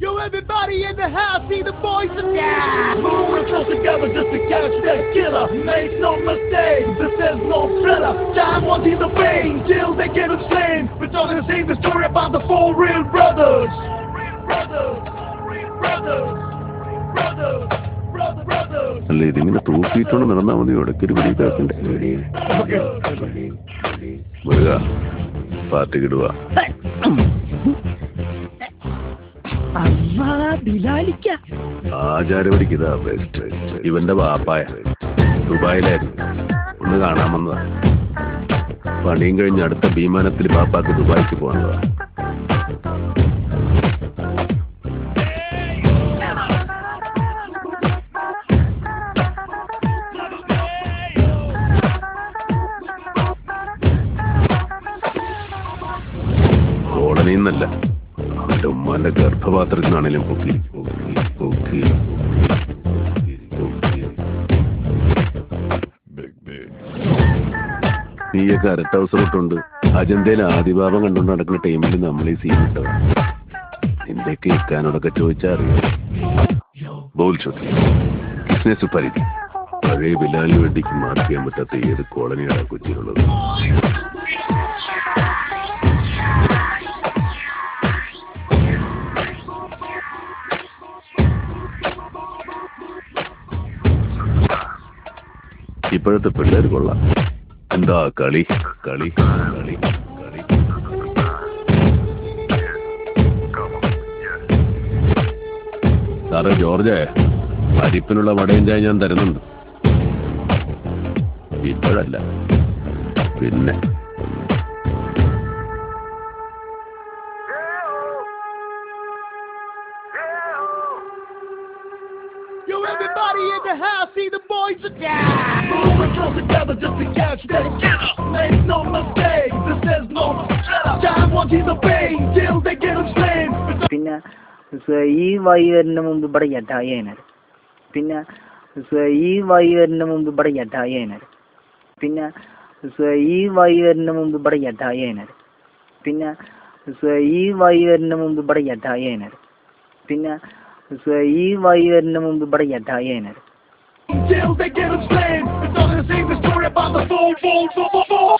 Yo, everybody in the house, see the boys are down. Moving close together just to catch that killer. Make no mistake, this is no thriller. Time won't heal the pain till they get him slain. We're talking the same story about the four real brothers. അല്ല ഇതിങ്ങനെ തൂക്കിയിട്ടോണ്ട് നടന്നാൽ മതി. ഇടയ്ക്കൊരു പിടി കേൾക്കണ്ടേ? Muruga party കിടുക. ആചാരപടിക്ക് ഇതാ best. ഇവന്റെ ബാപ്പായ ദുബായിലായിരുന്നു, ഒന്ന് കാണാൻ വന്നതാ. പണിയും കഴിഞ്ഞ് അടുത്ത വിമാനത്തിൽ ബാപ്പാക്ക് ദുബായിക്ക് പോകേണ്ടതാ. കോളനിന്നല്ല, അവന്റെ ഉമ്മാന്റെ ഗർഭപാത്രത്തിനാണേലും പൊക്കി പൊക്കി. നീയൊക്കെ അരട്ട അവസരം ഇട്ടുണ്ട് അജന്തയിൽ ആദിഭാവം കണ്ടുകൊണ്ട് നടക്കുന്ന ടൈമിൽ നമ്മൾ ഈ സീൻ ഇട്ടത്. നിന്റെയൊക്കെ ഇക്കാനോടൊക്കെ ചോദിച്ചാൽ അറിയാം. ബോൾ ചോദ്യം ബിസിനസ് പരിധി പഴയ ബിലാലിന് വേണ്ടിക്ക് മാർക്ക് ചെയ്യാൻ പറ്റാത്ത ഏത് കോളനിയാണ് കൊച്ചിയിലുള്ളത്? ഇപ്പോഴത്തെ പിള്ളേർ കൊള്ളാം. എന്താ കളി കളി കളി കളി. സാറേ ജോർജ്, അരിപ്പിനുള്ള വടയും ചായ ഞാൻ തരുന്നുണ്ട്. ഇപ്പോഴല്ല, പിന്നെ. Yo, everybody in the house, see the boys are down. Moving close together just to catch that killer. Make no mistake, this is no thriller. Time won't heal the pain till they get him slain. പിന്നെ ഈ വൈകുന്നേരത്തിന് മുമ്പ് ഇവിടെ യഥായനർ. പിന്നെ ഈ വൈകുന്നേരത്തിന് മുമ്പ് ഇവിടെ യഥായനർ. പിന്നെ ഈ വൈകുന്നേരത്തിന് മുമ്പ് ഇവിടെ യഥായനർ. പിന്നെ ഈ വൈകുന്നേരത്തിന് മുമ്പ് ഇവിടെ യഥായനർ. പിന്നെ ഈ വൈകുന്നേരത്തിന് മുമ്പ് ഇവിടെ യഥായനർ. Till they get him slain. It's all the same story about the four.